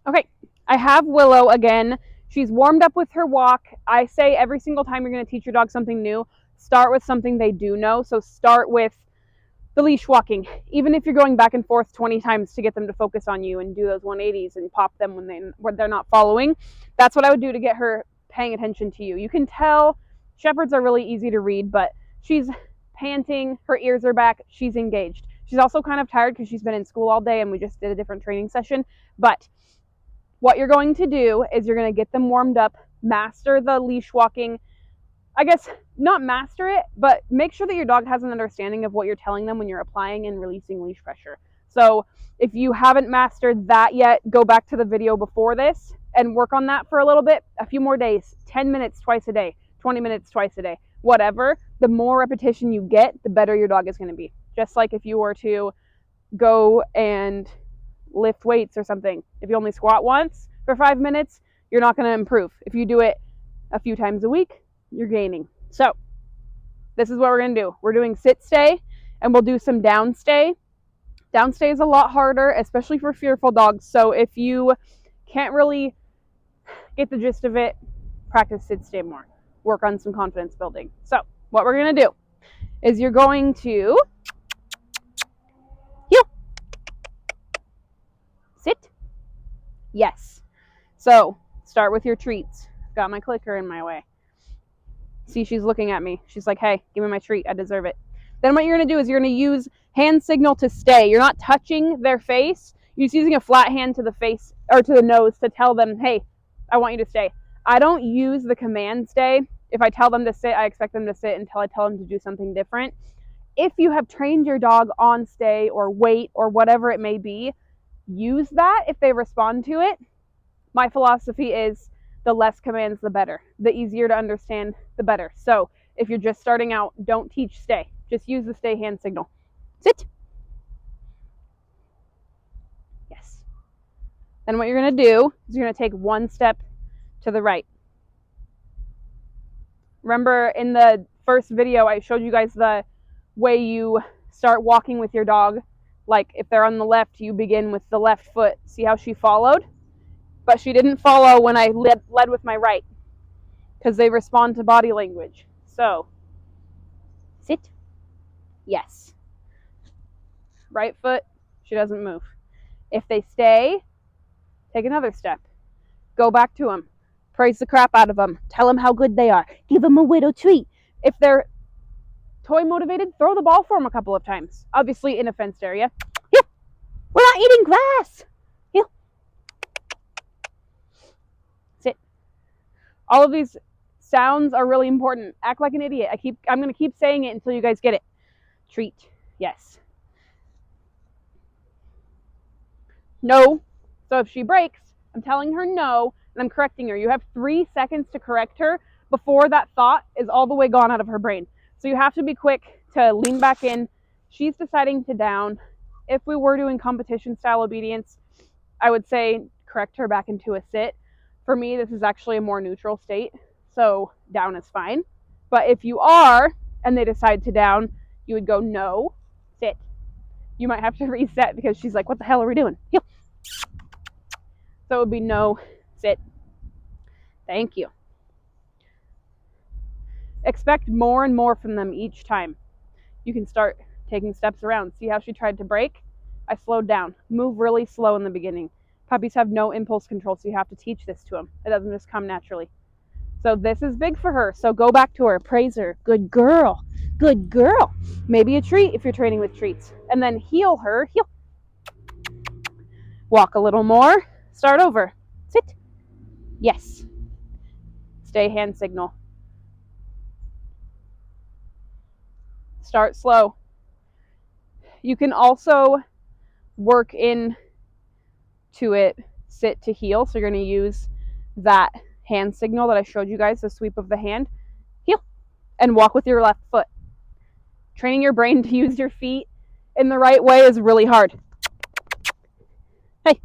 Okay, I have Willow again. She's warmed up with her walk. I say every single time you're going to teach your dog something new, start with something they do know. So start with the leash walking. Even if you're going back and forth 20 times to get them to focus on you and do those 180s and pop them when they're not following, that's what I would do to get her paying attention to you. You can tell shepherds are really easy to read, but she's panting, her ears are back, she's engaged. She's also kind of tired because she's been in school all day and we just did a different training session. But what you're going to do is you're going to get them warmed up, master the leash walking. I guess not master it, but make sure that your dog has an understanding of what you're telling them when you're applying and releasing leash pressure. So if you haven't mastered that yet, go back to the video before this and work on that for a little bit, a few more days, 10 minutes twice a day, 20 minutes twice a day, whatever. The more repetition you get, the better your dog is going to be. Just like if you were to go and lift weights or something. If you only squat once for 5 minutes, you're not going to improve. If you do it a few times a week, you're gaining. So this is what we're going to do. We're doing sit stay and we'll do some down stay. Down stay is a lot harder, especially for fearful dogs. So if you can't really get the gist of it, practice sit stay more. Work on some confidence building. So what we're going to do is you're going to heel, sit, yes. So start with your treats. Got my clicker in my way. See, she's looking at me. She's like, hey, give me my treat. I deserve it. Then what you're going to do is you're going to use hand signal to stay. You're not touching their face. You're just using a flat hand to the face or to the nose to tell them, hey, I want you to stay. I don't use the command stay. If I tell them to sit, I expect them to sit until I tell them to do something different. If you have trained your dog on stay or wait or whatever it may be, use that if they respond to it. My philosophy is the less commands, the better. The easier to understand, the better. So if you're just starting out, don't teach stay. Just use the stay hand signal. Sit. Yes. Then what you're going to do is you're going to take one step to the right. Remember in the first video, I showed you guys the way you start walking with your dog. Like if they're on the left, you begin with the left foot. See how she followed? But she didn't follow when I led with my right because they respond to body language. So, sit. Yes. Right foot, she doesn't move. If they stay, take another step. Go back to them. Praise the crap out of them. Tell them how good they are. Give them a little treat. If they're toy motivated, throw the ball for them a couple of times. Obviously in a fenced area. Here, we're not eating grass. Here. Sit. All of these sounds are really important. Act like an idiot. I'm going to keep saying it until you guys get it. Treat. Yes. No. So if she breaks, I'm telling her no, and I'm correcting her. You have 3 seconds to correct her before that thought is all the way gone out of her brain. So you have to be quick to lean back in. She's deciding to down. If we were doing competition style obedience, I would say correct her back into a sit. For me, this is actually a more neutral state, so down is fine. But if you are, and they decide to down, you would go no, sit. You might have to reset because she's like, what the hell are we doing? Heel. So it would be no, sit. Thank you. Expect more and more from them each time. You can start taking steps around. See how she tried to break? I slowed down. Move really slow in the beginning. Puppies have no impulse control, so you have to teach this to them. It doesn't just come naturally. So this is big for her. So go back to her. Praise her. Good girl. Good girl. Maybe a treat if you're training with treats. And then heel her. Heel. Walk a little more. Start over. Sit. Yes. Stay hand signal. Start slow. You can also work in to it, sit to heel. So you're going to use that hand signal that I showed you guys, the sweep of the hand. Heel. And walk with your left foot. Training your brain to use your feet in the right way is really hard. Hey.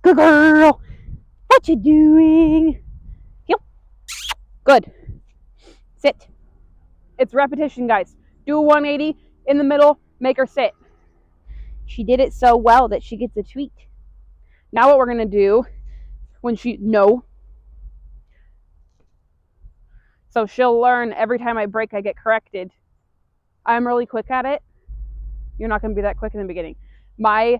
Good girl. What you doing? Heel. Good. Sit. It's repetition, guys. Do a 180 in the middle, make her sit. She did it so well that she gets a treat. Now what we're going to do when no. So she'll learn every time I break, I get corrected. I'm really quick at it. You're not going to be that quick in the beginning. My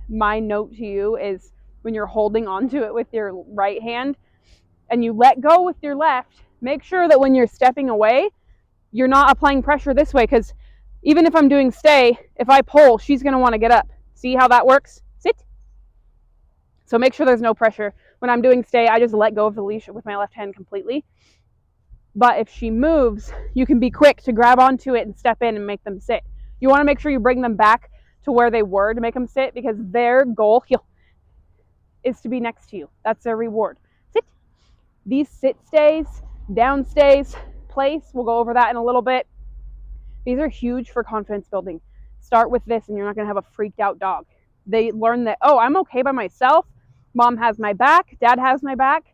note to you is when you're holding onto it with your right hand and you let go with your left, make sure that when you're stepping away, you're not applying pressure this way, because even if I'm doing stay, if I pull, she's going to want to get up. See how that works? Sit. So make sure there's no pressure. When I'm doing stay, I just let go of the leash with my left hand completely. But if she moves, you can be quick to grab onto it and step in and make them sit. You want to make sure you bring them back to where they were to make them sit, because their goal is to be next to you. That's their reward. Sit. These sit stays, down stays, place, we'll go over that in a little bit. These are huge for confidence building. Start with this and you're not going to have a freaked out dog. They learn that, oh, I'm okay by myself. Mom has my back. Dad has my back.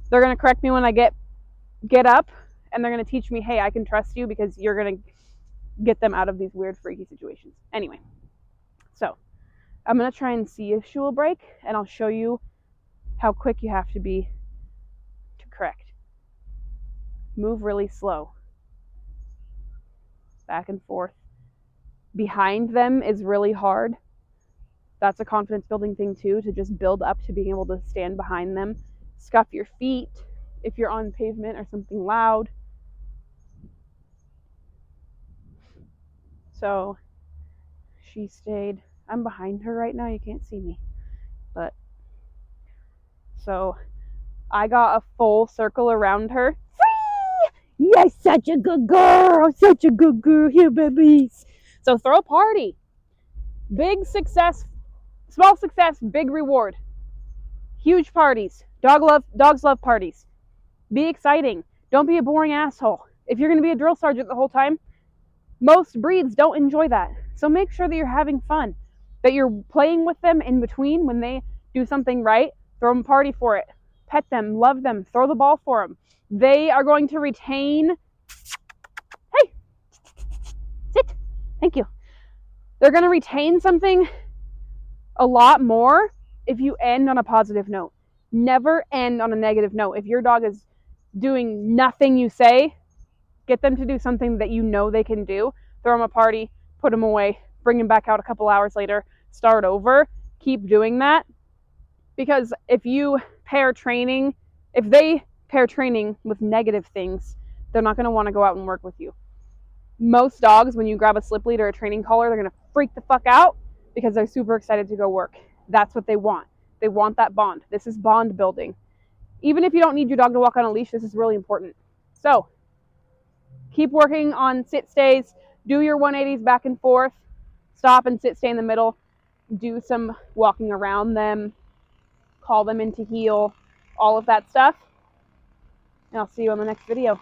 They're going to correct me when I get up, and they're going to teach me, hey, I can trust you, because you're going to get them out of these weird, freaky situations. Anyway, so I'm going to try and see if she will break, and I'll show you how quick you have to be to correct. Move really slow. Back and forth. Behind them is really hard. That's a confidence building thing too, to just build up to being able to stand behind them. Scuff your feet if you're on pavement or something loud. So she stayed. I'm behind her right now. You can't see me. But so I got a full circle around her. Free! Yes, such a good girl. Such a good girl. Here, babies. So throw a party. Big success, small success, big reward. Huge parties. Dogs love parties. Be exciting. Don't be a boring asshole. If you're going to be a drill sergeant the whole time, most breeds don't enjoy that. So make sure that you're having fun, that you're playing with them in between. When they do something right, throw them a party for it. Pet them, love them, throw the ball for them. They are going to retain. Hey, sit. Thank you. They're going to retain something a lot more if you end on a positive note. Never end on a negative note. If your dog is doing nothing you say, get them to do something that you know they can do. Throw them a party, put them away, bring them back out a couple hours later, start over. Keep doing that, because if they pair training with negative things, they're not going to want to go out and work with you. Most dogs, when you grab a slip lead or a training collar, they're going to freak the fuck out because they're super excited to go work. That's what they want. They want that bond. This is bond building. Even if you don't need your dog to walk on a leash, this is really important. So keep working on sit stays. Do your 180s back and forth. Stop and sit, stay in the middle. Do some walking around them. Call them into heel. All of that stuff. And I'll see you on the next video.